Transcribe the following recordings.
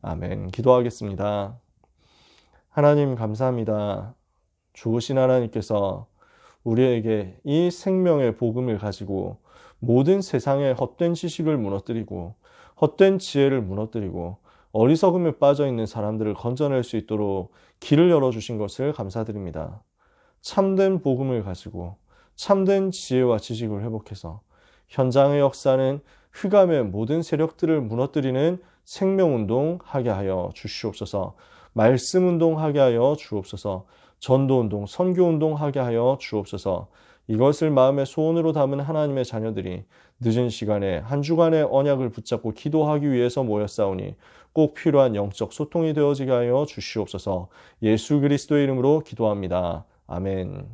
아멘. 기도하겠습니다. 하나님 감사합니다. 좋으신 하나님께서 우리에게 이 생명의 복음을 가지고 모든 세상의 헛된 지식을 무너뜨리고 헛된 지혜를 무너뜨리고 어리석음에 빠져있는 사람들을 건져낼 수 있도록 길을 열어주신 것을 감사드립니다. 참된 복음을 가지고 참된 지혜와 지식을 회복해서 현장의 역사는 흑암의 모든 세력들을 무너뜨리는 생명운동 하게 하여 주시옵소서. 말씀운동 하게 하여 주옵소서. 전도운동, 선교운동 하게 하여 주옵소서. 이것을 마음의 소원으로 담은 하나님의 자녀들이 늦은 시간에 한 주간의 언약을 붙잡고 기도하기 위해서 모였사오니 꼭 필요한 영적 소통이 되어지게 하여 주시옵소서. 예수 그리스도의 이름으로 기도합니다. 아멘.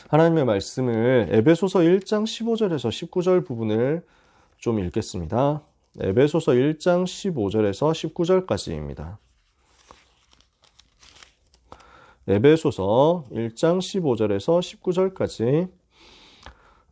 하나님의 말씀을 에베소서 1장 15절에서 19절 부분을 좀 읽겠습니다. 에베소서 1장 15절에서 19절까지입니다. 에베소서 1장 15절에서 19절까지.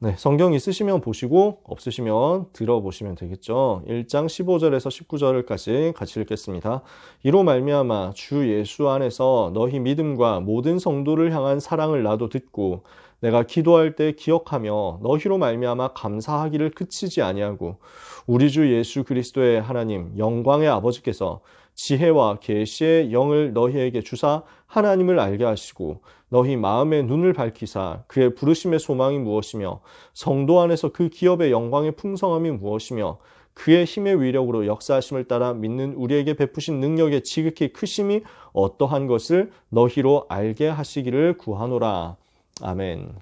네, 성경 있으시면 보시고 없으시면 들어보시면 되겠죠. 1장 15절에서 19절까지 같이 읽겠습니다. 이로 말미암아 주 예수 안에서 너희 믿음과 모든 성도를 향한 사랑을 나도 듣고 내가 기도할 때 기억하며 너희로 말미암아 감사하기를 그치지 아니하고 우리 주 예수 그리스도의 하나님 영광의 아버지께서 지혜와 계시의 영을 너희에게 주사 하나님을 알게 하시고 너희 마음의 눈을 밝히사 그의 부르심의 소망이 무엇이며 성도 안에서 그 기업의 영광의 풍성함이 무엇이며 그의 힘의 위력으로 역사하심을 따라 믿는 우리에게 베푸신 능력의 지극히 크심이 어떠한 것을 너희로 알게 하시기를 구하노라. 아멘.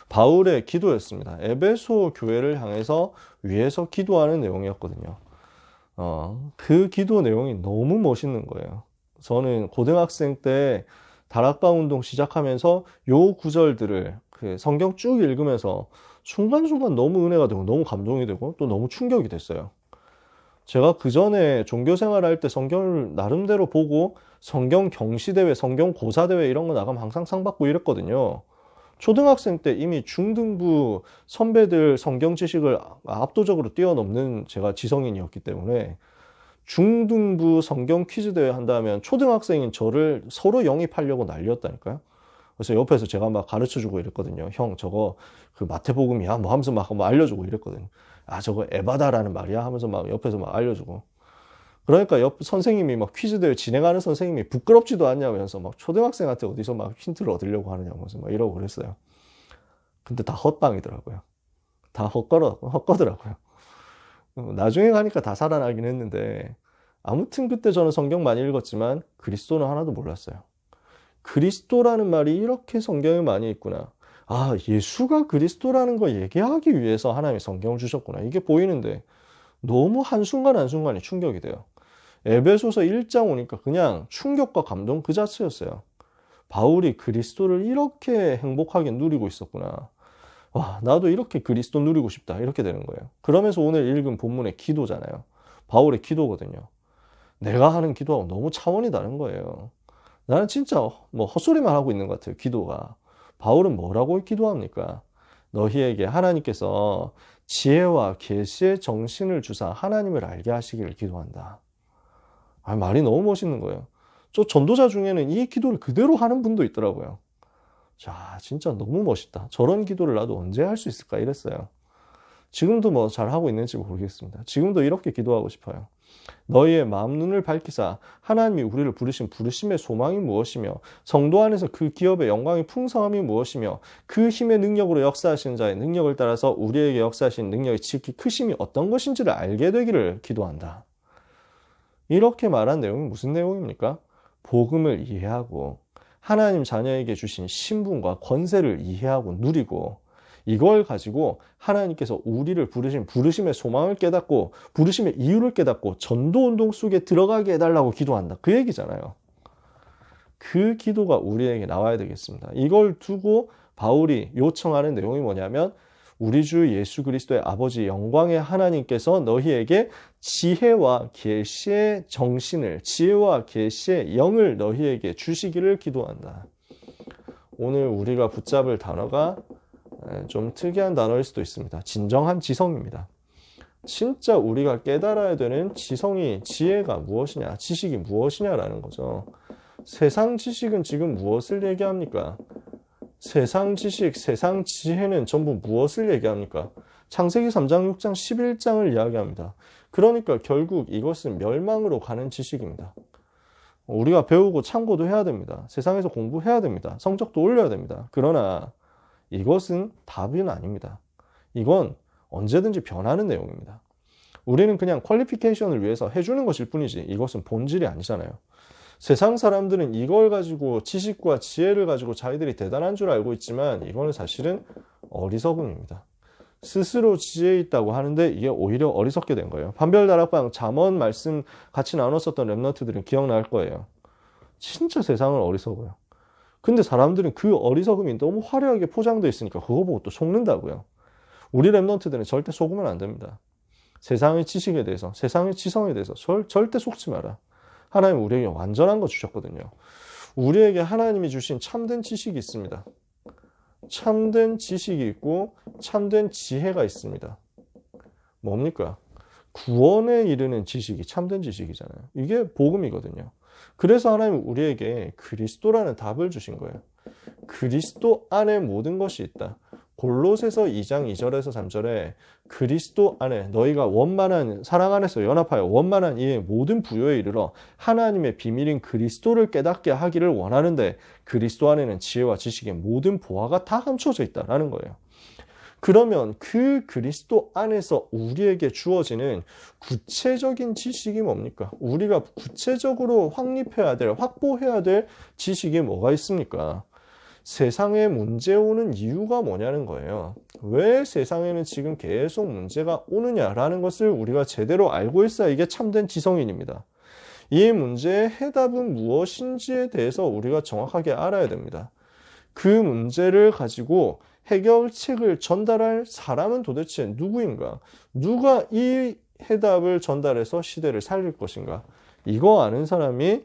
바울의 기도였습니다. 에베소 교회를 향해서 위에서 기도하는 내용이었거든요. 그 기도 내용이 너무 멋있는 거예요. 저는 고등학생 때 다락방 운동 시작하면서 요 구절들을 그 성경 쭉 읽으면서 순간순간 너무 은혜가 되고 너무 감동이 되고 또 너무 충격이 됐어요. 제가 그 전에 종교생활 할 때 성경을 나름대로 보고 성경 경시대회, 성경 고사대회 이런 거 나가면 항상 상 받고 이랬거든요. 초등학생 때 이미 중등부 선배들 성경 지식을 압도적으로 뛰어넘는 제가 지성인이었기 때문에 중등부 성경 퀴즈 대회 한다면 초등학생인 저를 서로 영입하려고 난리였다니까요. 그래서 옆에서 제가 막 가르쳐주고 이랬거든요. 형, 저거 그 마태복음이야? 뭐 하면서 막 알려주고 이랬거든요. 아, 저거 에바다라는 말이야? 하면서 막 옆에서 막 알려주고. 그러니까 옆 선생님이 막 퀴즈 대회 진행하는 선생님이 부끄럽지도 않냐면서 막 초등학생한테 어디서 막 힌트를 얻으려고 하느냐면서 막 이러고 그랬어요. 근데 다 헛방이더라고요. 다 헛거더라고요. 나중에 가니까 다 살아나긴 했는데 아무튼 그때 저는 성경 많이 읽었지만 그리스도는 하나도 몰랐어요. 그리스도라는 말이 이렇게 성경에 많이 있구나. 아, 예수가 그리스도라는 거 얘기하기 위해서 하나님이 성경을 주셨구나. 이게 보이는데 너무 한순간 한순간이 충격이 돼요. 에베소서 1장 오니까 그냥 충격과 감동 그 자체였어요. 바울이 그리스도를 이렇게 행복하게 누리고 있었구나. 와, 나도 이렇게 그리스도 누리고 싶다. 이렇게 되는 거예요. 그러면서 오늘 읽은 본문의 기도잖아요. 바울의 기도거든요. 내가 하는 기도하고 너무 차원이 다른 거예요. 나는 진짜 뭐 헛소리만 하고 있는 것 같아요. 기도가. 바울은 뭐라고 기도합니까? 너희에게 하나님께서 지혜와 계시의 정신을 주사 하나님을 알게 하시기를 기도한다. 아, 말이 너무 멋있는 거예요. 저 전도자 중에는 이 기도를 그대로 하는 분도 있더라고요. 자, 진짜 너무 멋있다. 저런 기도를 나도 언제 할 수 있을까 이랬어요. 지금도 뭐 잘하고 있는지 모르겠습니다. 지금도 이렇게 기도하고 싶어요. 너희의 마음 눈을 밝히사 하나님이 우리를 부르신 부르심의 소망이 무엇이며 성도 안에서 그 기업의 영광이 풍성함이 무엇이며 그 힘의 능력으로 역사하시는 자의 능력을 따라서 우리에게 역사하신 능력의 지극히 크심이 어떤 것인지를 알게 되기를 기도한다. 이렇게 말한 내용이 무슨 내용입니까? 복음을 이해하고 하나님 자녀에게 주신 신분과 권세를 이해하고 누리고 이걸 가지고 하나님께서 우리를 부르신 부르심의 소망을 깨닫고 부르심의 이유를 깨닫고 전도운동 속에 들어가게 해달라고 기도한다. 그 얘기잖아요. 그 기도가 우리에게 나와야 되겠습니다. 이걸 두고 바울이 요청하는 내용이 뭐냐면 우리 주 예수 그리스도의 아버지 영광의 하나님께서 너희에게 지혜와 계시의 정신을 지혜와 계시의 영을 너희에게 주시기를 기도한다. 오늘 우리가 붙잡을 단어가 좀 특이한 단어일 수도 있습니다. 진정한 지성입니다. 진짜 우리가 깨달아야 되는 지성이, 지혜가 무엇이냐, 지식이 무엇이냐라는 거죠. 세상 지식은 지금 무엇을 얘기합니까? 세상 지식, 세상 지혜는 전부 무엇을 얘기합니까? 창세기 3장, 6장, 11장을 이야기합니다. 그러니까 결국 이것은 멸망으로 가는 지식입니다. 우리가 배우고 참고도 해야 됩니다. 세상에서 공부해야 됩니다. 성적도 올려야 됩니다. 그러나 이것은 답은 아닙니다. 이건 언제든지 변하는 내용입니다. 우리는 그냥 퀄리피케이션을 위해서 해주는 것일 뿐이지 이것은 본질이 아니잖아요. 세상 사람들은 이걸 가지고 지식과 지혜를 가지고 자기들이 대단한 줄 알고 있지만 이거는 사실은 어리석음입니다. 스스로 지혜 있다고 하는데 이게 오히려 어리석게 된 거예요. 판별다락방 잠언 말씀 같이 나눴었던 랩런트들은 기억날 거예요. 진짜 세상은 어리석어요. 근데 사람들은 그 어리석음이 너무 화려하게 포장되어 있으니까 그거 보고 또 속는다고요. 우리 랩런트들은 절대 속으면 안 됩니다. 세상의 지식에 대해서, 세상의 지성에 대해서 절대 속지 마라. 하나님 우리에게 완전한 거 주셨거든요. 우리에게 하나님이 주신 참된 지식이 있습니다. 참된 지식이 있고 참된 지혜가 있습니다. 뭡니까? 구원에 이르는 지식이 참된 지식이잖아요. 이게 복음이거든요. 그래서 하나님은 우리에게 그리스도라는 답을 주신 거예요. 그리스도 안에 모든 것이 있다. 골로새서 2장 2절에서 3절에 그리스도 안에 너희가 원만한 사랑 안에서 연합하여 원만한 이의 모든 부요에 이르러 하나님의 비밀인 그리스도를 깨닫게 하기를 원하는데 그리스도 안에는 지혜와 지식의 모든 보화가 다 감춰져 있다라는 거예요. 그러면 그 그리스도 안에서 우리에게 주어지는 구체적인 지식이 뭡니까? 우리가 구체적으로 확립해야 될, 확보해야 될 지식이 뭐가 있습니까? 세상에 문제 오는 이유가 뭐냐는 거예요. 왜 세상에는 지금 계속 문제가 오느냐라는 것을 우리가 제대로 알고 있어야 이게 참된 지성인입니다. 이 문제의 해답은 무엇인지에 대해서 우리가 정확하게 알아야 됩니다. 그 문제를 가지고 해결책을 전달할 사람은 도대체 누구인가? 누가 이 해답을 전달해서 시대를 살릴 것인가? 이거 아는 사람이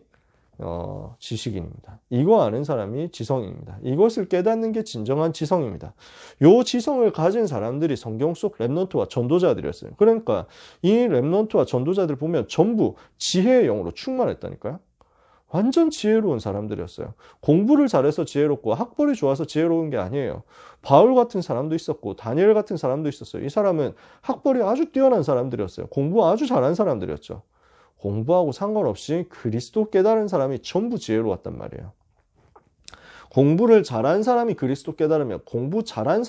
지식인입니다. 이거 아는 사람이 지성입니다. 이것을 깨닫는 게 진정한 지성입니다. 요 지성을 가진 사람들이 성경 속 랩넌트와 전도자들이었어요. 그러니까 이 랩넌트와 전도자들 보면 전부 지혜의 영으로 충만했다니까요. 완전 지혜로운 사람들이었어요. 공부를 잘해서 지혜롭고 학벌이 좋아서 지혜로운 게 아니에요. 바울 같은 사람도 있었고 다니엘 같은 사람도 있었어요. 이 사람은 학벌이 아주 뛰어난 사람들이었어요. 공부 아주 잘한 사람들이었죠. 공부하고 상관없이 그리스도 깨달은 사람이 전부 지혜로웠단 말이에요. 공부를 잘한 사람이 그리스도 깨달으면 공부 잘한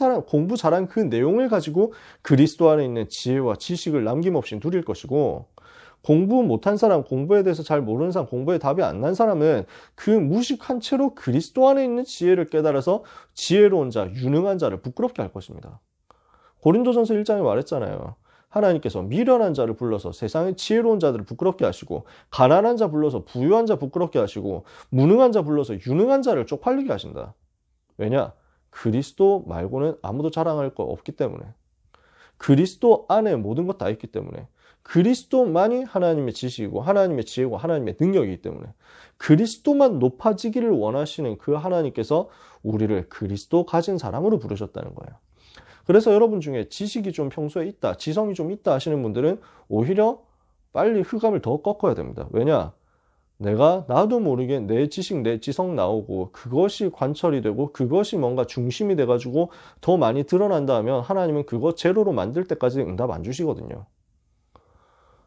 그 내용을 가지고 그리스도 안에 있는 지혜와 지식을 남김없이 누릴 것이고 공부 못한 사람, 공부에 대해서 잘 모르는 사람, 공부에 답이 안 난 사람은 그 무식한 채로 그리스도 안에 있는 지혜를 깨달아서 지혜로운 자, 유능한 자를 부끄럽게 할 것입니다. 고린도전서 1장에 말했잖아요. 하나님께서 미련한 자를 불러서 세상의 지혜로운 자들을 부끄럽게 하시고 가난한 자 불러서 부유한 자 부끄럽게 하시고 무능한 자 불러서 유능한 자를 쪽팔리게 하신다. 왜냐? 그리스도 말고는 아무도 자랑할 거 없기 때문에. 그리스도 안에 모든 것 다 있기 때문에. 그리스도만이 하나님의 지식이고 하나님의 지혜고 하나님의 능력이기 때문에 그리스도만 높아지기를 원하시는 그 하나님께서 우리를 그리스도 가진 사람으로 부르셨다는 거예요. 그래서 여러분 중에 지식이 좀 평소에 있다, 지성이 좀 있다 하시는 분들은 오히려 빨리 흑암을 더 꺾어야 됩니다. 왜냐? 나도 모르게 내 지식, 내 지성 나오고 그것이 관철이 되고 그것이 뭔가 중심이 돼가지고 더 많이 드러난다 하면 하나님은 그거 제로로 만들 때까지 응답 안 주시거든요.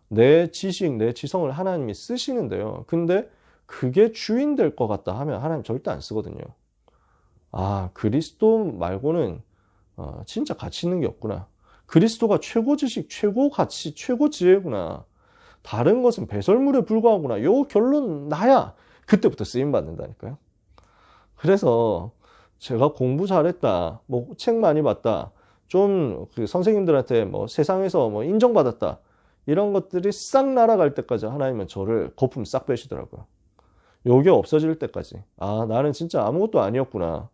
내 지식, 내 지성을 하나님이 쓰시는데요. 근데 그게 주인 될 것 같다 하면 하나님 절대 안 쓰거든요. 아, 그리스도 말고는 진짜 가치 있는 게 없구나. 그리스도가 최고 지식, 최고 가치, 최고 지혜구나. 다른 것은 배설물에 불과하구나. 요 결론 나야 그때부터 쓰임 받는다니까요. 그래서 제가 공부 잘했다, 뭐 책 많이 봤다, 좀 그 선생님들한테 뭐 세상에서 뭐 인정받았다, 이런 것들이 싹 날아갈 때까지 하나님은 저를 거품 싹 빼시더라고요. 요게 없어질 때까지. 아, 나는 진짜 아무것도 아니었구나.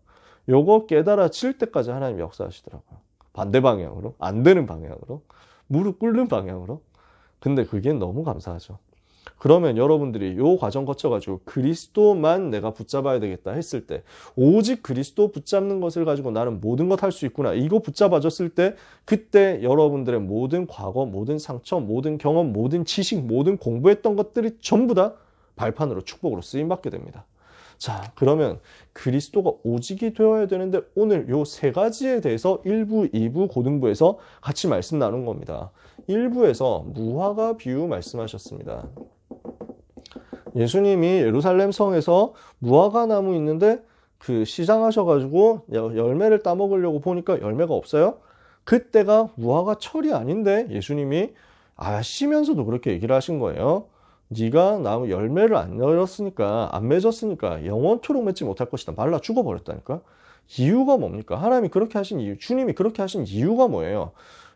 요거 깨달아질 때까지 하나님 역사하시더라고요. 반대 방향으로, 안 되는 방향으로, 무릎 꿇는 방향으로. 근데 그게 너무 감사하죠. 그러면 여러분들이 요 과정 거쳐가지고 그리스도만 내가 붙잡아야 되겠다 했을 때, 오직 그리스도 붙잡는 것을 가지고 나는 모든 것 할 수 있구나, 이거 붙잡아줬을 때, 그때 여러분들의 모든 과거, 모든 상처, 모든 경험, 모든 지식, 모든 공부했던 것들이 전부 다 발판으로 축복으로 쓰임받게 됩니다. 자, 그러면 그리스도가 오직이 되어야 되는데 오늘 요 세 가지에 대해서 1부, 2부, 고등부에서 같이 말씀 나눈 겁니다. 1부에서 무화과 비유 말씀하셨습니다. 예수님이 예루살렘 성에서 무화과 나무 있는데 그 시장하셔가지고 열매를 따먹으려고 보니까 열매가 없어요. 그때가 무화과 철이 아닌데 예수님이 아시면서도 그렇게 얘기를 하신 거예요. 네가 나무 열매를 안 맺었으니까 영원토록 맺지 못할 것이다. 말라 죽어버렸다니까. 이유가 뭡니까? 하나님이 그렇게 하신 이유, 주님이 그렇게 하신 이유가 뭐예요?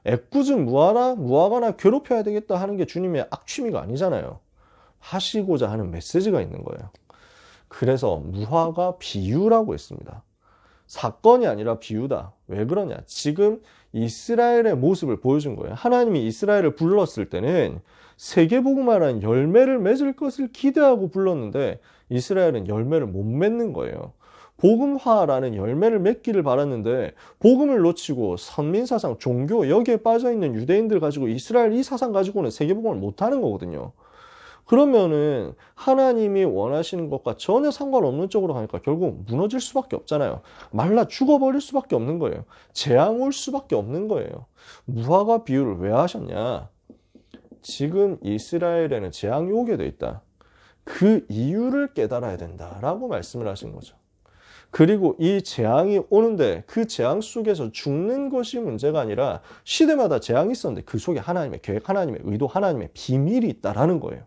애꿎은 무화과나 괴롭혀야 되겠다 하는 게 주님의 악취미가 아니잖아요. 하시고자 하는 메시지가 있는 거예요. 그래서 무화과 비유라고 했습니다. 사건이 아니라 비유다. 왜 그러냐? 지금 이스라엘의 모습을 보여준 거예요. 하나님이 이스라엘을 불렀을 때는 세계복음화라는 열매를 맺을 것을 기대하고 불렀는데 이스라엘은 열매를 못 맺는 거예요. 복음화라는 열매를 맺기를 바랐는데 복음을 놓치고 선민사상, 종교 여기에 빠져있는 유대인들 가지고 이스라엘 이 사상 가지고는 세계복음을 못하는 거거든요. 그러면은 하나님이 원하시는 것과 전혀 상관없는 쪽으로 가니까 결국 무너질 수밖에 없잖아요. 말라 죽어버릴 수밖에 없는 거예요. 재앙 올 수밖에 없는 거예요. 무화과 비유를 왜 하셨냐? 지금 이스라엘에는 재앙이 오게 돼 있다. 그 이유를 깨달아야 된다라고 말씀을 하신 거죠. 그리고 이 재앙이 오는데 그 재앙 속에서 죽는 것이 문제가 아니라 시대마다 재앙이 있었는데 그 속에 하나님의 계획, 하나님의 의도, 하나님의 비밀이 있다라는 거예요.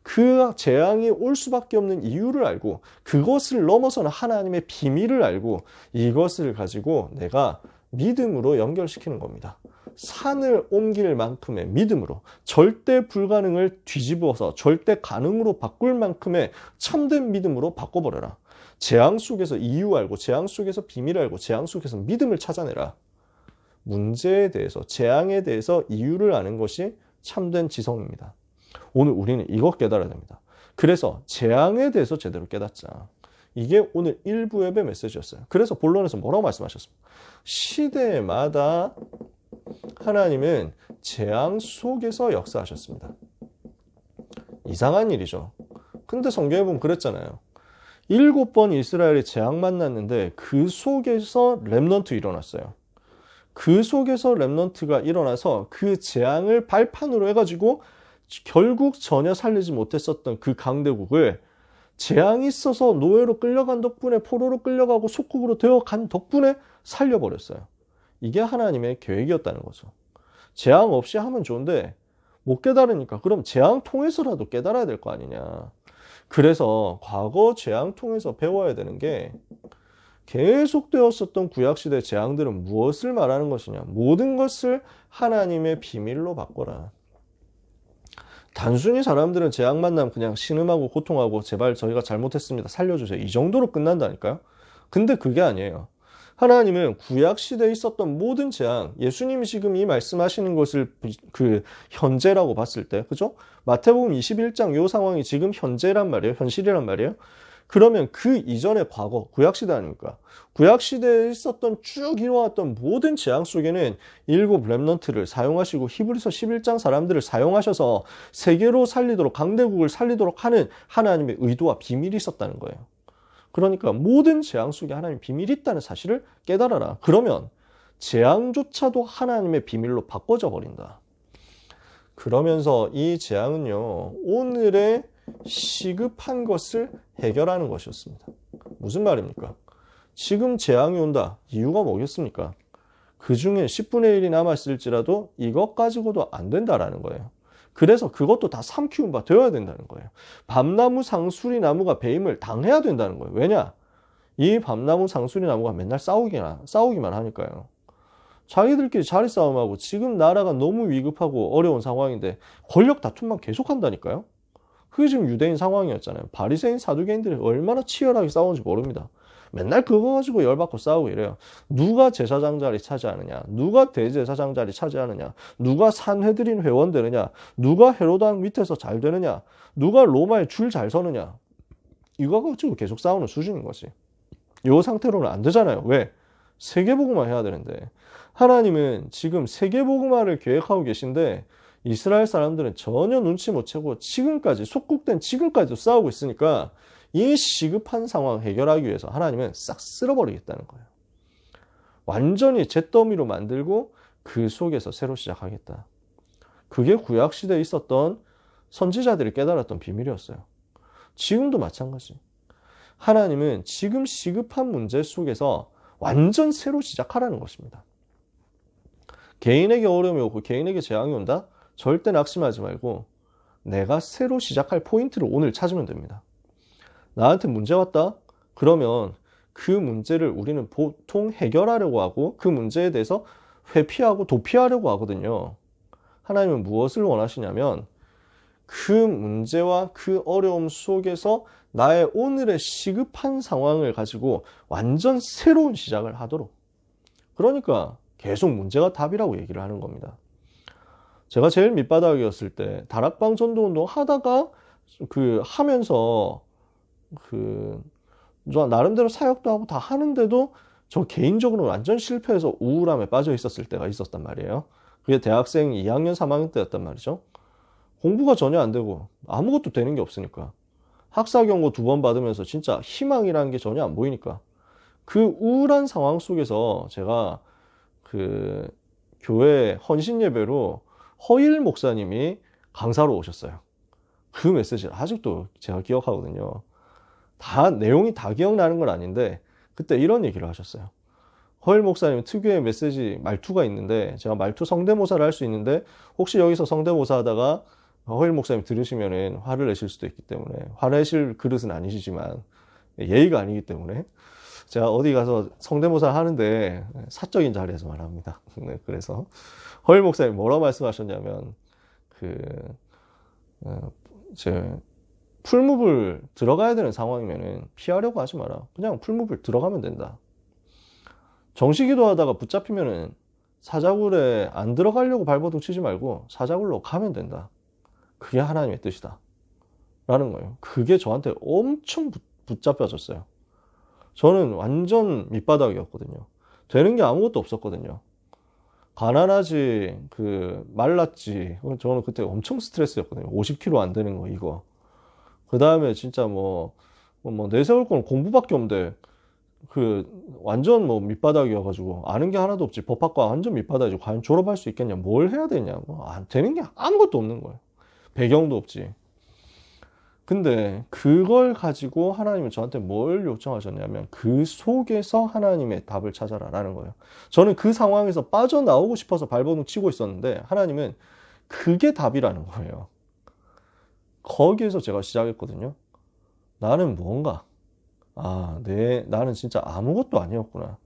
그 재앙이 올 수밖에 없는 이유를 알고 그것을 넘어서는 하나님의 비밀을 알고 이것을 가지고 내가 믿음으로 연결시키는 겁니다. 산을 옮길 만큼의 믿음으로, 절대 불가능을 뒤집어서 절대 가능으로 바꿀 만큼의 참된 믿음으로 바꿔버려라. 재앙 속에서 이유 알고, 재앙 속에서 비밀 알고, 재앙 속에서 믿음을 찾아내라. 문제에 대해서, 재앙에 대해서 이유를 아는 것이 참된 지성입니다. 오늘 우리는 이것 깨달아야 됩니다. 그래서 재앙에 대해서 제대로 깨닫자. 이게 오늘 1부 예배 메시지였어요. 그래서 본론에서 뭐라고 말씀하셨습니까? 시대마다 하나님은 재앙 속에서 역사하셨습니다. 이상한 일이죠. 근데 성경에 보면 그랬잖아요. 7번 이스라엘이 재앙 만났는데 그 속에서 렘넌트 일어났어요. 그 속에서 렘넌트가 일어나서 그 재앙을 발판으로 해가지고 결국 전혀 살리지 못했었던 그 강대국을 재앙이 있어서 노예로 끌려간 덕분에, 포로로 끌려가고 속국으로 되어간 덕분에 살려버렸어요. 이게 하나님의 계획이었다는 거죠. 재앙 없이 하면 좋은데 못 깨달으니까 그럼 재앙 통해서라도 깨달아야 될 거 아니냐. 그래서 과거 재앙 통해서 배워야 되는 게 계속되었었던 구약시대 재앙들은 무엇을 말하는 것이냐. 모든 것을 하나님의 비밀로 바꿔라. 단순히 사람들은 재앙 만나면 그냥 신음하고 고통하고 제발 저희가 잘못했습니다. 살려주세요. 이 정도로 끝난다니까요. 근데 그게 아니에요. 하나님은 구약시대에 있었던 모든 재앙, 예수님이 지금 이 말씀하시는 것을 그 현재라고 봤을 때, 그죠? 마태복음 21장 요 상황이 지금 현재란 말이에요. 현실이란 말이에요. 그러면 그 이전의 과거, 구약시대 아닙니까? 구약시대에 있었던 쭉 이루어왔던 모든 재앙 속에는 7 렘넌트를 사용하시고 히브리서 11장 사람들을 사용하셔서 세계로 살리도록, 강대국을 살리도록 하는 하나님의 의도와 비밀이 있었다는 거예요. 그러니까 모든 재앙 속에 하나님의 비밀이 있다는 사실을 깨달아라. 그러면 재앙조차도 하나님의 비밀로 바꿔져 버린다. 그러면서 이 재앙은요, 오늘의 시급한 것을 해결하는 것이었습니다. 무슨 말입니까? 지금 재앙이 온다. 이유가 뭐겠습니까? 그 중에 10분의 1이 남았을지라도 이것 가지고도 안 된다라는 거예요. 그래서 그것도 다 삼키운 바 되어야 된다는 거예요. 밤나무 상수리 나무가 배임을 당해야 된다는 거예요. 왜냐? 이 밤나무 상수리 나무가 맨날 싸우기만 하니까요. 자기들끼리 자리 싸움하고 지금 나라가 너무 위급하고 어려운 상황인데 권력 다툼만 계속한다니까요. 그게 지금 유대인 상황이었잖아요. 바리새인 사두개인들이 얼마나 치열하게 싸우는지 모릅니다. 맨날 그거 가지고 열받고 싸우고 이래요. 누가 제사장 자리 차지하느냐, 누가 대제사장 자리 차지하느냐, 누가 산헤드린 회원 되느냐, 누가 헤로당 밑에서 잘 되느냐, 누가 로마에 줄 잘 서느냐, 이거 가지고 계속 싸우는 수준인 거지. 이 상태로는 안 되잖아요. 왜? 세계복음화 해야 되는데. 하나님은 지금 세계복음화를 계획하고 계신데 이스라엘 사람들은 전혀 눈치 못 채고 지금까지, 속국된 지금까지도 싸우고 있으니까 이 시급한 상황 해결하기 위해서 하나님은 싹 쓸어버리겠다는 거예요. 완전히 잿더미로 만들고 그 속에서 새로 시작하겠다. 그게 구약시대에 있었던 선지자들이 깨달았던 비밀이었어요. 지금도 마찬가지. 하나님은 지금 시급한 문제 속에서 완전 새로 시작하라는 것입니다. 개인에게 어려움이 오고 개인에게 재앙이 온다? 절대 낙심하지 말고 내가 새로 시작할 포인트를 오늘 찾으면 됩니다. 나한테 문제 왔다? 그러면 그 문제를 우리는 보통 해결하려고 하고 그 문제에 대해서 회피하고 도피하려고 하거든요. 하나님은 무엇을 원하시냐면 그 문제와 그 어려움 속에서 나의 오늘의 시급한 상황을 가지고 완전 새로운 시작을 하도록. 그러니까 계속 문제가 답이라고 얘기를 하는 겁니다. 제가 제일 밑바닥이었을 때 다락방 전도운동 하다가 하면서 나름대로 사역도 하고 다 하는데도 저 개인적으로 완전 실패해서 우울함에 빠져 있었을 때가 있었단 말이에요. 그게 대학생 2학년 3학년 때였단 말이죠. 공부가 전혀 안 되고 아무것도 되는 게 없으니까 학사 경고 2번 받으면서 진짜 희망이라는 게 전혀 안 보이니까 그 우울한 상황 속에서 제가 교회 헌신 예배로 허일 목사님이 강사로 오셨어요. 그 메시지를 아직도 제가 기억하거든요. 내용이 다 기억나는 건 아닌데 그때 이런 얘기를 하셨어요. 허일 목사님 특유의 메시지 말투가 있는데 제가 말투 성대모사를 할 수 있는데 혹시 여기서 성대모사 하다가 허일 목사님 들으시면은 화를 내실 수도 있기 때문에 화내실 그릇은 아니시지만 예의가 아니기 때문에 제가 어디 가서 성대모사 하는데 사적인 자리에서만 합니다. 네, 그래서 허일 목사님 뭐라고 말씀하셨냐면 풀무불 들어가야 되는 상황이면은 피하려고 하지 마라. 그냥 풀무불 들어가면 된다. 정시기도 하다가 붙잡히면은 사자굴에 안 들어가려고 발버둥 치지 말고 사자굴로 가면 된다. 그게 하나님의 뜻이다. 라는 거예요. 그게 저한테 엄청 붙잡혀졌어요. 저는 완전 밑바닥이었거든요. 되는 게 아무것도 없었거든요. 가난하지, 말랐지. 저는 그때 엄청 스트레스였거든요. 50kg 안 되는 거, 이거. 그 다음에 진짜 내세울 건 공부밖에 없는데, 완전 밑바닥이어가지고, 아는 게 하나도 없지. 법학과 완전 밑바닥이지. 과연 졸업할 수 있겠냐? 뭘 해야 되냐? 안 되는 게 아무것도 없는 거예요. 배경도 없지. 근데 그걸 가지고 하나님은 저한테 뭘 요청하셨냐면 그 속에서 하나님의 답을 찾아라라는 거예요. 저는 그 상황에서 빠져나오고 싶어서 발버둥 치고 있었는데 하나님은 그게 답이라는 거예요. 거기에서 제가 시작했거든요. 나는 뭔가 나는 진짜 아무것도 아니었구나.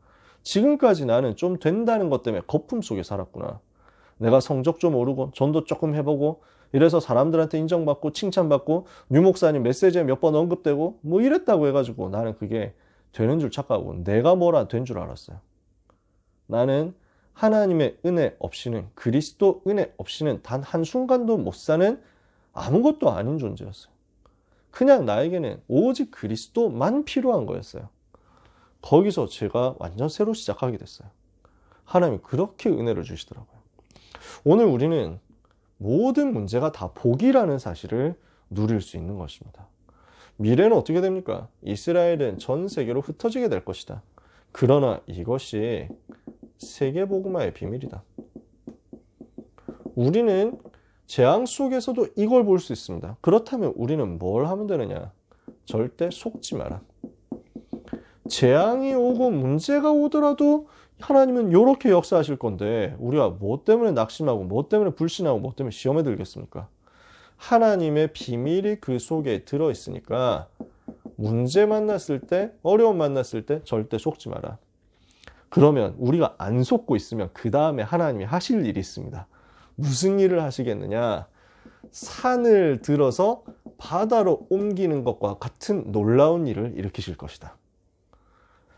지금까지 나는 좀 된다는 것 때문에 거품 속에 살았구나. 내가 성적 좀 오르고 전도 조금 해보고 이래서 사람들한테 인정받고 칭찬받고 류 목사님 메시지에 몇 번 언급되고 이랬다고 해가지고 나는 그게 되는 줄 착각하고 내가 뭐라 된 줄 알았어요. 나는 하나님의 은혜 없이는 그리스도 은혜 없이는 단 한순간도 못 사는 아무것도 아닌 존재였어요. 그냥 나에게는 오직 그리스도만 필요한 거였어요. 거기서 제가 완전 새로 시작하게 됐어요. 하나님이 그렇게 은혜를 주시더라고요. 오늘 우리는 모든 문제가 다 복이라는 사실을 누릴 수 있는 것입니다. 미래는 어떻게 됩니까? 이스라엘은 전 세계로 흩어지게 될 것이다. 그러나 이것이 세계복음화의 비밀이다. 우리는 재앙 속에서도 이걸 볼 수 있습니다. 그렇다면 우리는 뭘 하면 되느냐? 절대 속지 마라. 재앙이 오고 문제가 오더라도 하나님은 이렇게 역사하실 건데 우리가 뭐 때문에 낙심하고 뭐 때문에 불신하고 뭐 때문에 시험에 들겠습니까? 하나님의 비밀이 그 속에 들어있으니까 문제 만났을 때, 어려움 만났을 때 절대 속지 마라. 그러면 우리가 안 속고 있으면 그 다음에 하나님이 하실 일이 있습니다. 무슨 일을 하시겠느냐? 산을 들어서 바다로 옮기는 것과 같은 놀라운 일을 일으키실 것이다.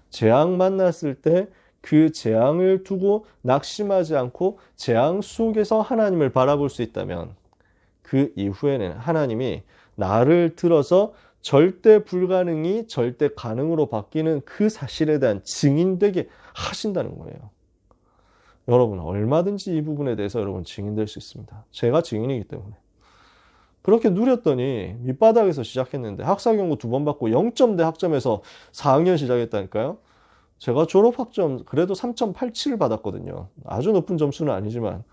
재앙 만났을 때 그 재앙을 두고 낙심하지 않고 재앙 속에서 하나님을 바라볼 수 있다면 그 이후에는 하나님이 나를 들어서 절대 불가능이 절대 가능으로 바뀌는 그 사실에 대한 증인되게 하신다는 거예요. 여러분 얼마든지 이 부분에 대해서 여러분 증인될 수 있습니다. 제가 증인이기 때문에. 그렇게 누렸더니 밑바닥에서 시작했는데 학사경고 2번 받고 0점대 학점에서 4학년 시작했다니까요. 제가 졸업학점 그래도 3.87을 받았거든요. 아주 높은 점수는 아니지만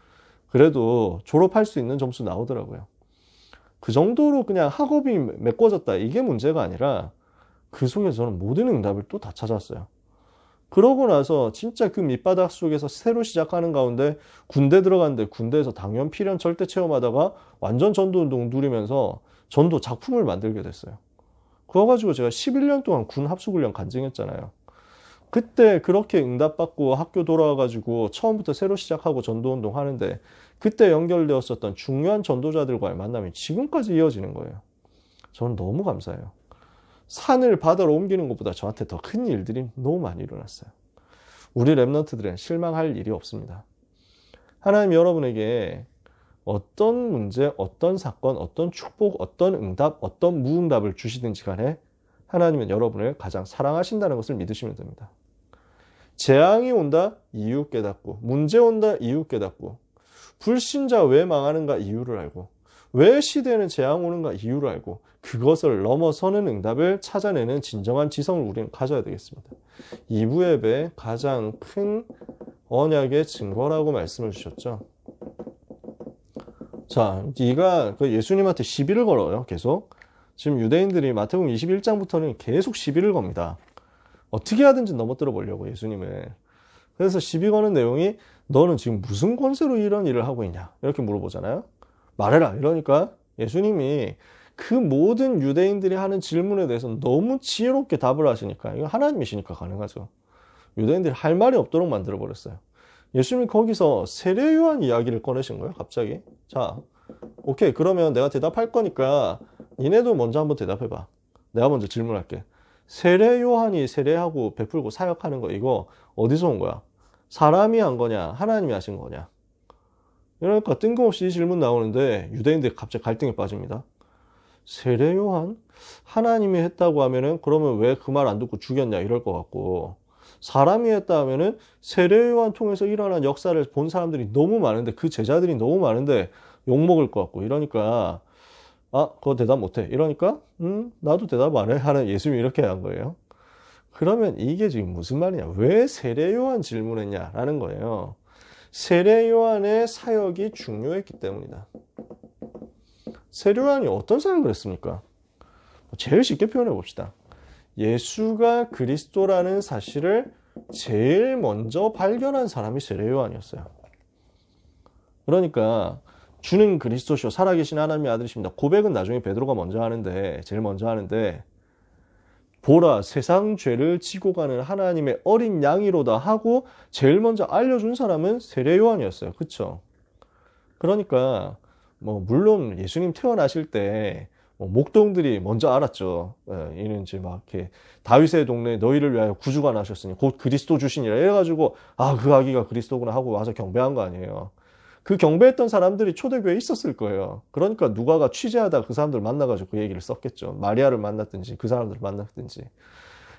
그래도 졸업할 수 있는 점수 나오더라고요. 그 정도로 그냥 학업이 메꿔졌다 이게 문제가 아니라 그 속에서 저는 모든 응답을 또 다 찾았어요. 그러고 나서 진짜 그 밑바닥 속에서 새로 시작하는 가운데 군대 들어갔는데 군대에서 당연 필연 절대 체험하다가 완전 전도운동 누리면서 전도 작품을 만들게 됐어요. 그거 가지고 제가 11년 동안 군 합숙훈련 간증했잖아요. 그때 그렇게 응답받고 학교 돌아와가지고 처음부터 새로 시작하고 전도운동 하는데 그때 연결되었었던 중요한 전도자들과의 만남이 지금까지 이어지는 거예요. 저는 너무 감사해요. 산을 바다로 옮기는 것보다 저한테 더 큰 일들이 너무 많이 일어났어요. 우리 랩런트들은 실망할 일이 없습니다. 하나님 여러분에게 어떤 문제, 어떤 사건, 어떤 축복, 어떤 응답, 어떤 무응답을 주시든지 간에 하나님은 여러분을 가장 사랑하신다는 것을 믿으시면 됩니다. 재앙이 온다? 이유 깨닫고, 문제 온다? 이유 깨닫고, 불신자 왜 망하는가? 이유를 알고, 왜 시대에는 재앙 오는가? 이유를 알고, 그것을 넘어서는 응답을 찾아내는 진정한 지성을 우리는 가져야 되겠습니다. 2부 예배 가장 큰 언약의 증거라고 말씀을 주셨죠. 자, 네가 예수님한테 시비를 걸어요. 계속. 지금 유대인들이 마태복음 21장부터는 계속 시비를 겁니다. 어떻게 하든지 넘어뜨려 보려고 예수님을. 그래서 시비 거는 내용이 너는 지금 무슨 권세로 이런 일을 하고 있냐 이렇게 물어보잖아요. 말해라 이러니까 예수님이 그 모든 유대인들이 하는 질문에 대해서 너무 지혜롭게 답을 하시니까 이거 하나님이시니까 가능하죠. 유대인들이 할 말이 없도록 만들어 버렸어요. 예수님이 거기서 세례 요한 이야기를 꺼내신 거예요. 갑자기. 자, 오케이 그러면 내가 대답할 거니까 니네도 먼저 한번 대답해봐. 내가 먼저 질문할게. 세례 요한이 세례하고 베풀고 사역하는 거 이거 어디서 온 거야? 사람이 한 거냐? 하나님이 하신 거냐? 이러니까 뜬금없이 이 질문 나오는데 유대인들이 갑자기 갈등에 빠집니다. 세례 요한? 하나님이 했다고 하면은 그러면 왜 그 말 안 듣고 죽였냐 이럴 것 같고 사람이 했다 하면은 세례 요한 통해서 일어난 역사를 본 사람들이 너무 많은데 그 제자들이 너무 많은데 욕먹을 것 같고 이러니까 그거 대답 못해. 이러니까 나도 대답 안 해. 하는 예수님이 이렇게 한 거예요. 그러면 이게 지금 무슨 말이냐. 왜 세례 요한 질문했냐라는 거예요. 세례 요한의 사역이 중요했기 때문이다. 세례 요한이 어떤 사역을 했습니까? 제일 쉽게 표현해 봅시다. 예수가 그리스도라는 사실을 제일 먼저 발견한 사람이 세례 요한이었어요. 그러니까 주는 그리스도시요 살아계신 하나님의 아들이십니다. 고백은 나중에 베드로가 먼저 하는데 제일 먼저 하는데 보라 세상 죄를 지고 가는 하나님의 어린 양이로다 하고 제일 먼저 알려준 사람은 세례 요한이었어요. 그렇죠? 그러니까 물론 예수님 태어나실 때 목동들이 먼저 알았죠. 이는 이제 막 이렇게 다윗의 동네에 너희를 위하여 구주가 나셨으니 곧 그리스도 주시니라 이래가지고 그 아기가 그리스도구나 하고 와서 경배한 거 아니에요. 그 경배했던 사람들이 초대교회에 있었을 거예요. 그러니까 누가가 취재하다가 그 사람들 만나가지고 그 얘기를 썼겠죠. 마리아를 만났든지 그 사람들을 만났든지.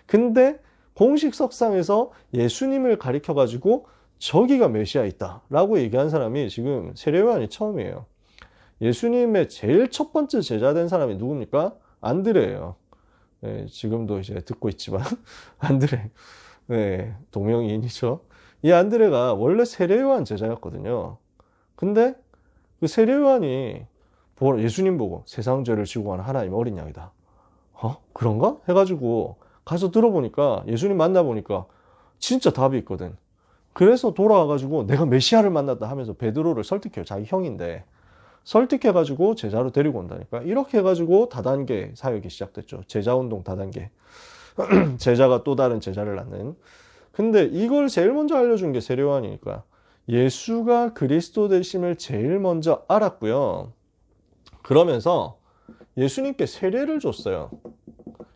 근데 공식 석상에서 예수님을 가리켜가지고 저기가 메시아 있다라고 얘기한 사람이 지금 세례 요한이 처음이에요. 예수님의 제일 첫 번째 제자 된 사람이 누굽니까? 안드레예요. 네, 지금도 이제 듣고 있지만 안드레, 네, 동명이인이죠. 이 안드레가 원래 세례 요한 제자였거든요. 근데 그 세례 요한이 예수님 보고 세상 죄를 지고 가는 하나님의 어린 양이다. 그런가? 해가지고 가서 들어보니까 예수님 만나보니까 진짜 답이 있거든. 그래서 돌아와가지고 내가 메시아를 만났다 하면서 베드로를 설득해요. 자기 형인데. 설득해가지고 제자로 데리고 온다니까. 이렇게 해가지고 다단계 사역이 시작됐죠. 제자운동 다단계. 제자가 또 다른 제자를 낳는. 근데 이걸 제일 먼저 알려준 게 세례 요한이니까. 예수가 그리스도 되심을 제일 먼저 알았고요. 그러면서 예수님께 세례를 줬어요.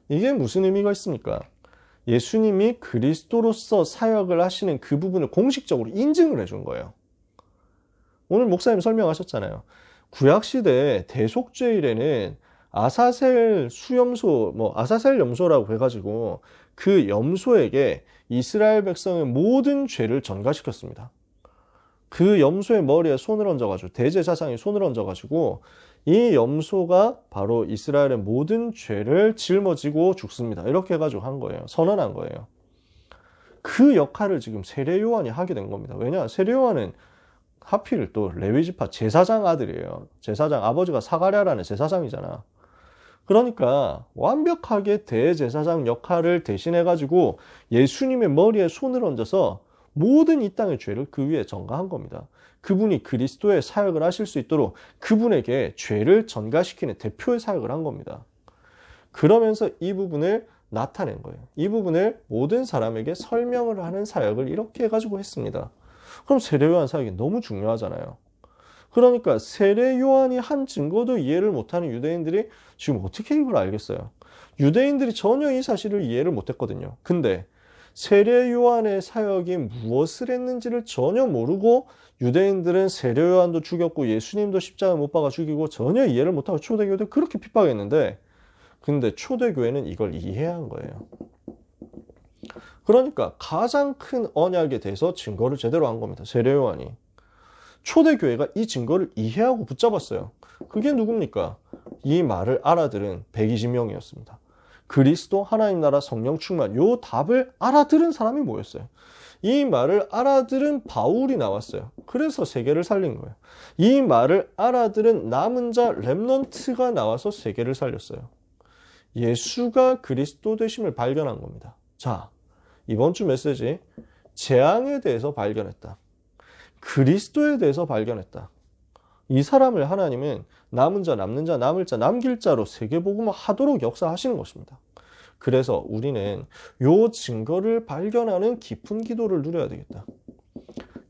이게 무슨 의미가 있습니까? 예수님이 그리스도로서 사역을 하시는 그 부분을 공식적으로 인증을 해준 거예요. 오늘 목사님 설명하셨잖아요. 구약시대 대속죄일에는 아사셀 수염소, 아사셀 염소라고 해가지고 그 염소에게 이스라엘 백성의 모든 죄를 전가시켰습니다. 그 염소의 머리에 손을 얹어가지고, 대제사장이 손을 얹어가지고 이 염소가 바로 이스라엘의 모든 죄를 짊어지고 죽습니다. 이렇게 해가지고 한 거예요. 선언한 거예요. 그 역할을 지금 세례 요한이 하게 된 겁니다. 왜냐? 세례 요한은 하필 또 레위지파 제사장 아들이에요. 제사장, 아버지가 사가랴라는 제사장이잖아. 그러니까 완벽하게 대제사장 역할을 대신해가지고 예수님의 머리에 손을 얹어서 모든 이 땅의 죄를 그 위에 전가한 겁니다. 그분이 그리스도의 사역을 하실 수 있도록 그분에게 죄를 전가시키는 대표의 사역을 한 겁니다. 그러면서 이 부분을 나타낸 거예요. 이 부분을 모든 사람에게 설명을 하는 사역을 이렇게 해가지고 했습니다. 그럼 세례 요한 사역이 너무 중요하잖아요. 그러니까 세례 요한이 한 증거도 이해를 못하는 유대인들이 지금 어떻게 이걸 알겠어요? 유대인들이 전혀 이 사실을 이해를 못했거든요. 근데 세례 요한의 사역이 무엇을 했는지를 전혀 모르고 유대인들은 세례 요한도 죽였고 예수님도 십자가에 못 박아 죽이고 전혀 이해를 못하고 초대교회도 그렇게 핍박했는데, 근데 초대교회는 이걸 이해한 거예요. 그러니까 가장 큰 언약에 대해서 증거를 제대로 한 겁니다. 세례 요한이. 초대교회가 이 증거를 이해하고 붙잡았어요. 그게 누굽니까? 이 말을 알아들은 120명이었습니다. 그리스도, 하나님 나라, 성령 충만, 요 답을 알아들은 사람이 모였어요. 이 말을 알아들은 바울이 나왔어요. 그래서 세계를 살린 거예요. 이 말을 알아들은 남은 자 렘넌트가 나와서 세계를 살렸어요. 예수가 그리스도 되심을 발견한 겁니다. 자, 이번 주 메시지, 재앙에 대해서 발견했다. 그리스도에 대해서 발견했다. 이 사람을 하나님은 남은 자, 남는 자, 남을 자, 남길 자로 세계복음을 하도록 역사하시는 것입니다. 그래서 우리는 요 증거를 발견하는 깊은 기도를 누려야 되겠다.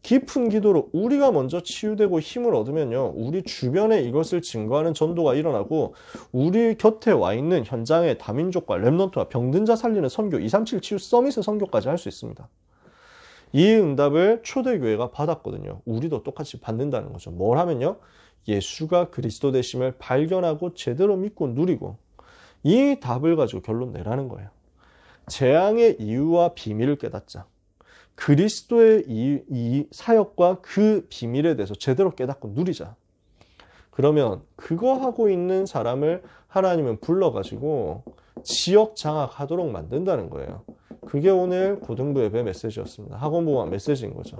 깊은 기도로 우리가 먼저 치유되고 힘을 얻으면요, 우리 주변에 이것을 증거하는 전도가 일어나고 우리 곁에 와 있는 현장의 다민족과 렘넌트와 병든 자 살리는 선교, 237 치유 서밋의 선교까지 할 수 있습니다. 이 응답을 초대교회가 받았거든요. 우리도 똑같이 받는다는 거죠. 뭘 하면요? 예수가 그리스도 되심을 발견하고 제대로 믿고 누리고 이 답을 가지고 결론 내라는 거예요. 재앙의 이유와 비밀을 깨닫자. 그리스도의 이 사역과 그 비밀에 대해서 제대로 깨닫고 누리자. 그러면 그거 하고 있는 사람을 하나님은 불러가지고 지역 장악하도록 만든다는 거예요. 그게 오늘 고등부 예배 메시지였습니다. 학원보관 메시지인 거죠.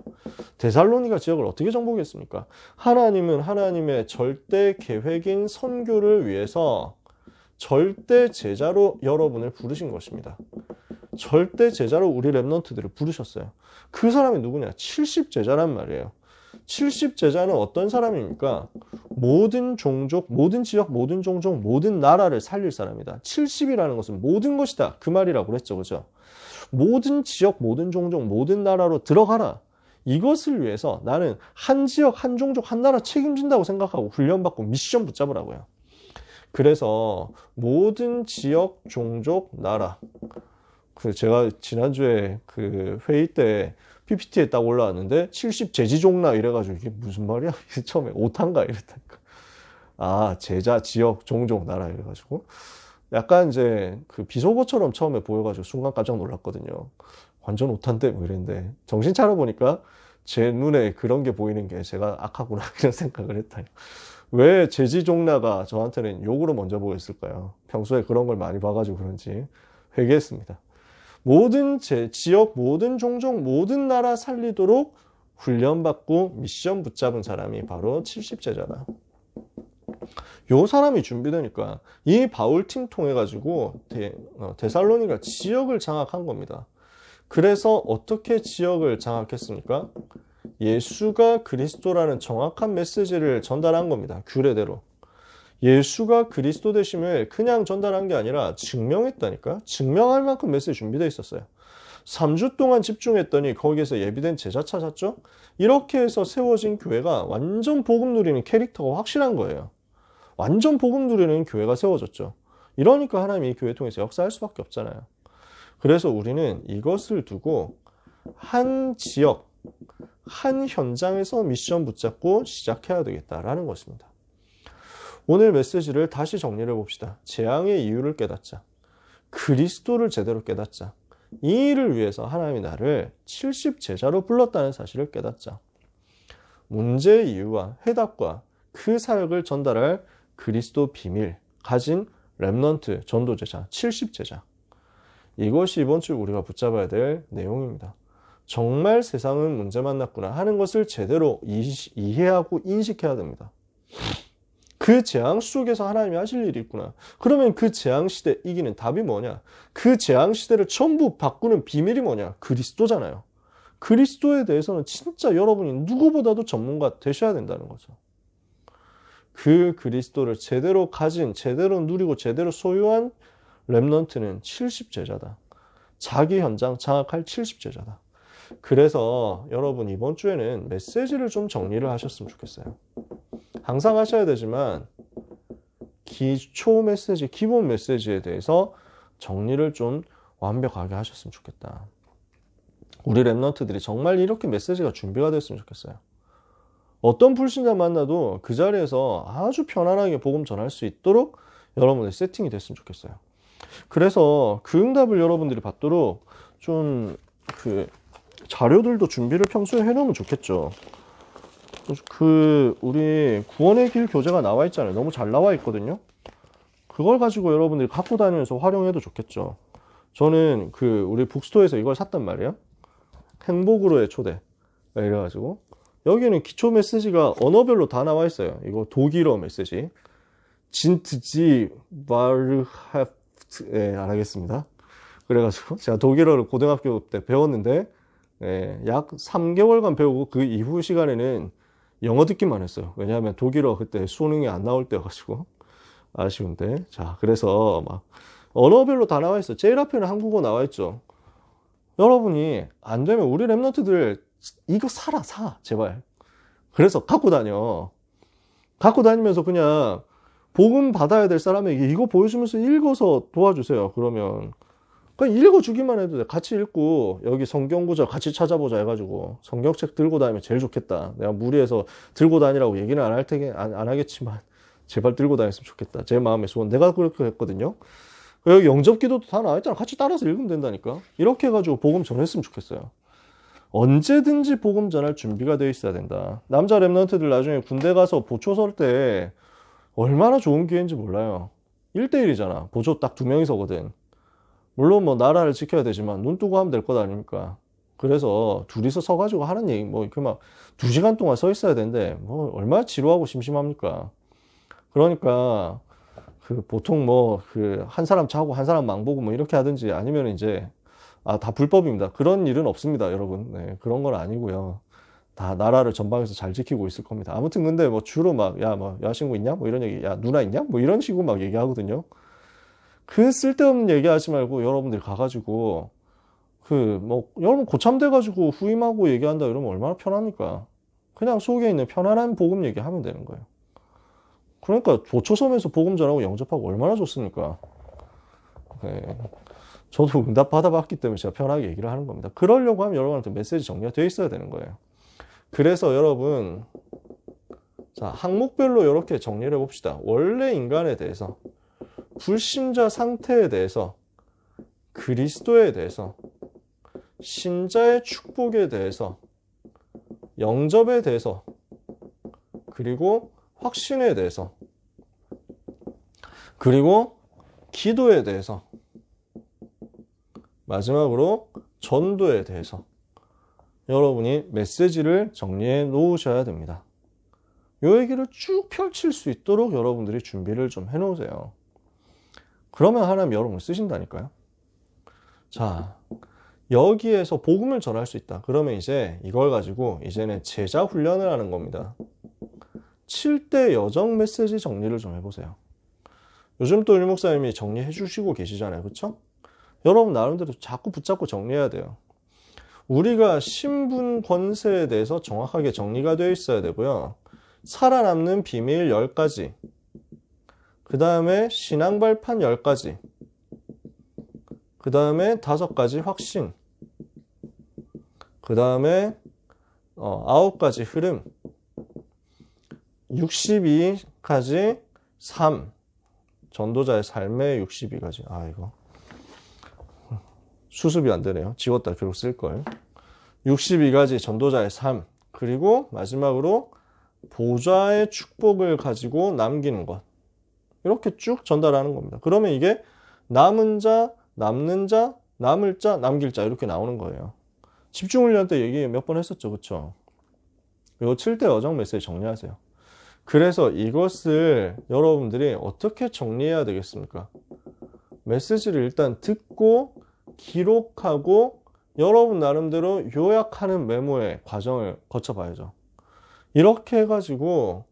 데살로니가 지역을 어떻게 정복했습니까? 하나님은 하나님의 절대 계획인 선교를 위해서 절대 제자로 여러분을 부르신 것입니다. 절대 제자로 우리 렘넌트들을 부르셨어요. 그 사람이 누구냐? 70제자란 말이에요. 70제자는 어떤 사람입니까? 모든 종족, 모든 지역, 모든 종족, 모든 나라를 살릴 사람이다. 70이라는 것은 모든 것이다. 그 말이라고 그랬죠. 그죠? 모든 지역, 모든 종족, 모든 나라로 들어가라. 이것을 위해서 나는 한 지역, 한 종족, 한 나라 책임진다고 생각하고 훈련받고 미션 붙잡으라고요. 그래서 모든 지역, 종족, 나라. 제가 지난주에 그 회의 때 PPT에 딱 올라왔는데 70 제지종나 이래가지고 이게 무슨 말이야? 처음에 오탄가 이랬다니까. 아, 제자, 지역, 종족, 나라 이래가지고 약간 이제 그 비속어처럼 처음에 보여가지고 순간 깜짝 놀랐거든요. 완전 오탄데 뭐 이랬는데 정신 차려보니까 제 눈에 그런 게 보이는 게 제가 악하구나 이런 생각을 했다요. 왜 제지종나가 저한테는 욕으로 먼저 보였을까요? 평소에 그런 걸 많이 봐가지고 그런지 회개했습니다. 모든 지역, 모든 종족, 모든 나라 살리도록 훈련받고 미션 붙잡은 사람이 바로 70제자다. 요 사람이 준비되니까 이 바울팀 통해 가지고 데살로니가 지역을 장악한 겁니다. 그래서 어떻게 지역을 장악했습니까? 예수가 그리스도라는 정확한 메시지를 전달한 겁니다. 규례대로. 예수가 그리스도 되심을 그냥 전달한 게 아니라 증명했다니까. 증명할 만큼 메시지 준비되어 있었어요. 3주 동안 집중했더니 거기에서 예비된 제자 찾았죠. 이렇게 해서 세워진 교회가 완전 복음 누리는 캐릭터가 확실한 거예요. 완전 복음 누리는 교회가 세워졌죠. 이러니까 하나님이 이 교회 통해서 역사할 수밖에 없잖아요. 그래서 우리는 이것을 두고 한 지역, 한 현장에서 미션 붙잡고 시작해야 되겠다라는 것입니다. 오늘 메시지를 다시 정리를 해봅시다. 재앙의 이유를 깨닫자. 그리스도를 제대로 깨닫자. 이 일을 위해서 하나님이 나를 70제자로 불렀다는 사실을 깨닫자. 문제의 이유와 해답과 그 사역을 전달할 그리스도 비밀 가진 렘넌트 전도제자 70제자. 이것이 이번 주 우리가 붙잡아야 될 내용입니다. 정말 세상은 문제 만났구나 하는 것을 제대로 이해하고 인식해야 됩니다. 그 재앙 속에서 하나님이 하실 일이 있구나. 그러면 그 재앙 시대 이기는 답이 뭐냐? 그 재앙 시대를 전부 바꾸는 비밀이 뭐냐? 그리스도잖아요. 그리스도에 대해서는 진짜 여러분이 누구보다도 전문가 되셔야 된다는 거죠. 그 그리스도를 제대로 가진, 제대로 누리고 제대로 소유한 렘넌트는 70제자다. 자기 현장 장악할 70제자다. 그래서 여러분 이번 주에는 메시지를 좀 정리를 하셨으면 좋겠어요. 항상 하셔야 되지만 기초 메시지, 기본 메시지에 대해서 정리를 좀 완벽하게 하셨으면 좋겠다. 우리 렘넌트들이 정말 이렇게 메시지가 준비가 됐으면 좋겠어요. 어떤 불신자 만나도 그 자리에서 아주 편안하게 복음 전할 수 있도록 여러분의 세팅이 됐으면 좋겠어요. 그래서 그 응답을 여러분들이 받도록 좀 자료들도 준비를 평소에 해놓으면 좋겠죠. 우리 구원의 길 교재가 나와 있잖아요. 너무 잘 나와 있거든요. 그걸 가지고 여러분들이 갖고 다니면서 활용해도 좋겠죠. 저는 우리 북스토어에서 이걸 샀단 말이에요. 행복으로의 초대. 이래가지고. 여기는 기초 메시지가 언어별로 다 나와 있어요. 이거 독일어 메시지. 진트지 바르하프트. 안 하겠습니다. 그래가지고 제가 독일어를 고등학교 때 배웠는데, 약 3개월간 배우고 그 이후 시간에는 영어 듣기만 했어요. 왜냐하면 독일어 그때 수능이 안 나올 때여가지고 아쉬운데. 자, 그래서 막 언어별로 다 나와 있어요. 제일 앞에는 한국어 나와 있죠. 여러분이 안 되면 우리 렘넌트들 이거 사 제발. 그래서 갖고 다니면서 그냥 복음 받아야 될 사람에게 이거 보여주면서 읽어서 도와주세요. 그러면 그냥 읽어주기만 해도 돼. 같이 읽고 여기 성경 구절 같이 찾아보자 해가지고 성경책 들고 다니면 제일 좋겠다. 내가 무리해서 들고 다니라고 얘기는 안 하겠지만 제발 들고 다녔으면 좋겠다. 제 마음의 소원. 내가 그렇게 했거든요. 여기 영접기도도 다 나와있잖아. 같이 따라서 읽으면 된다니까. 이렇게 해가지고 복음 전했으면 좋겠어요. 언제든지 복음 전할 준비가 되어 있어야 된다. 남자 렘넌트들 나중에 군대 가서 보초 설 때 얼마나 좋은 기회인지 몰라요. 1대1이잖아. 보초 딱 2명이서거든. 물론 뭐 나라를 지켜야 되지만 눈 뜨고 하면 될 것 아닙니까? 그래서 둘이서 서가지고 하는 얘기 이렇게 막 2시간 동안 서 있어야 되는데 얼마나 지루하고 심심합니까? 그러니까 보통 한 사람 자고 한 사람 망보고 이렇게 하든지 아니면 이제 다 불법입니다. 그런 일은 없습니다, 여러분. 네, 그런 건 아니고요. 다 나라를 전방에서 잘 지키고 있을 겁니다. 아무튼 근데 주로 여자친구 있냐? 이런 얘기, 야, 누나 있냐? 이런 식으로 막 얘기하거든요. 그 쓸데없는 얘기하지 말고 여러분들 가가지고 여러분 고참돼가지고 후임하고 얘기한다 이러면 얼마나 편합니까? 그냥 속에 있는 편안한 복음 얘기하면 되는 거예요. 그러니까 보초섬에서 복음 전하고 영접하고 얼마나 좋습니까? 네. 저도 응답 받아봤기 때문에 제가 편하게 얘기를 하는 겁니다. 그러려고 하면 여러분한테 메시지 정리가 되어 있어야 되는 거예요. 그래서 여러분, 자, 항목별로 이렇게 정리를 해봅시다. 원래 인간에 대해서, 불신자 상태에 대해서, 그리스도에 대해서, 신자의 축복에 대해서, 영접에 대해서, 그리고 확신에 대해서, 그리고 기도에 대해서, 마지막으로 전도에 대해서 여러분이 메시지를 정리해 놓으셔야 됩니다. 이 얘기를 쭉 펼칠 수 있도록 여러분들이 준비를 좀 해놓으세요. 그러면 하나님 여러분을 쓰신다니까요. 자, 여기에서 복음을 전할 수 있다. 그러면 이제 이걸 가지고 이제는 제자 훈련을 하는 겁니다. 7대 여정 메시지 정리를 좀 해보세요. 요즘 또 일목사님이 정리해 주시고 계시잖아요. 그렇죠? 여러분 나름대로 자꾸 붙잡고 정리해야 돼요. 우리가 신분 권세에 대해서 정확하게 정리가 되어 있어야 되고요. 살아남는 비밀 10가지, 그 다음에 신앙 발판 10가지, 그 다음에 5가지 확신, 그 다음에 9가지 흐름, 62가지 삶, 전도자의 삶의 62가지. 이거 수습이 안 되네요. 지웠다 결국 쓸걸. 62가지 전도자의 삶, 그리고 마지막으로 보좌의 축복을 가지고 남기는 것. 이렇게 쭉 전달하는 겁니다. 그러면 이게 남은 자, 남는 자, 남을 자, 남길 자 이렇게 나오는 거예요. 집중훈련 때 얘기 몇 번 했었죠. 그쵸? 요 7대 여정 메시지 정리하세요. 그래서 이것을 여러분들이 어떻게 정리해야 되겠습니까? 메시지를 일단 듣고 기록하고 여러분 나름대로 요약하는 메모의 과정을 거쳐봐야죠. 이렇게 해가지고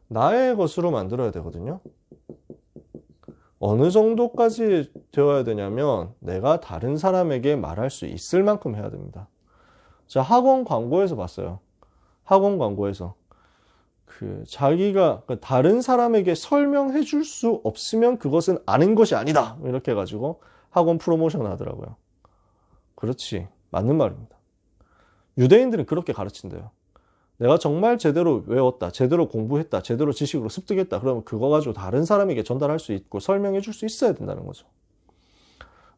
나의 것으로 만들어야 되거든요. 어느 정도까지 되어야 되냐면 내가 다른 사람에게 말할 수 있을 만큼 해야 됩니다. 자, 학원 광고에서 봤어요. 학원 광고에서 자기가 다른 사람에게 설명해 줄 수 없으면 그것은 아는 것이 아니다 이렇게 해가지고 학원 프로모션 하더라고요. 그렇지, 맞는 말입니다. 유대인들은 그렇게 가르친대요. 내가 정말 제대로 외웠다, 제대로 공부했다, 제대로 지식으로 습득했다, 그러면 그거 가지고 다른 사람에게 전달할 수 있고 설명해 줄 수 있어야 된다는 거죠.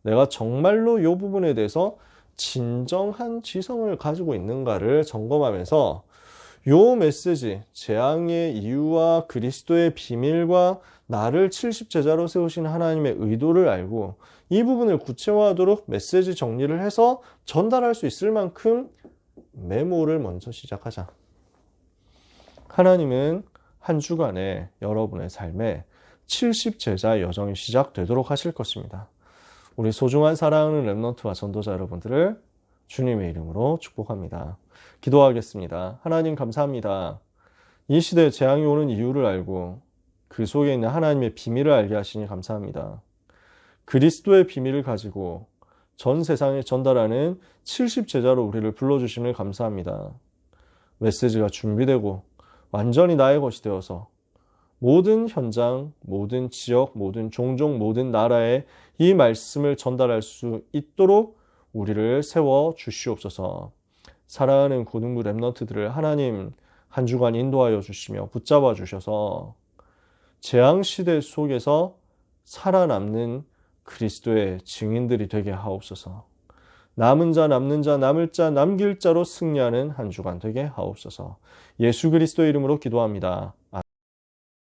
내가 정말로 이 부분에 대해서 진정한 지성을 가지고 있는가를 점검하면서 요 메시지, 재앙의 이유와 그리스도의 비밀과 나를 70제자로 세우신 하나님의 의도를 알고 이 부분을 구체화하도록 메시지 정리를 해서 전달할 수 있을 만큼 메모를 먼저 시작하자. 하나님은 한 주간에 여러분의 삶에 70제자 여정이 시작되도록 하실 것입니다. 우리 소중한 사랑하는 렘넌트와 전도자 여러분들을 주님의 이름으로 축복합니다. 기도하겠습니다. 하나님 감사합니다. 이 시대에 재앙이 오는 이유를 알고 그 속에 있는 하나님의 비밀을 알게 하시니 감사합니다. 그리스도의 비밀을 가지고 전 세상에 전달하는 70제자로 우리를 불러주심을 감사합니다. 메시지가 준비되고 완전히 나의 것이 되어서 모든 현장, 모든 지역, 모든 종족, 모든 나라에 이 말씀을 전달할 수 있도록 우리를 세워 주시옵소서. 사랑하는 고등부 렘넌트들을 하나님 한 주간 인도하여 주시며 붙잡아 주셔서 재앙시대 속에서 살아남는 그리스도의 증인들이 되게 하옵소서. 남은 자, 남는 자, 남을 자, 남길 자로 승리하는 한 주간 되게 하옵소서. 예수 그리스도의 이름으로 기도합니다.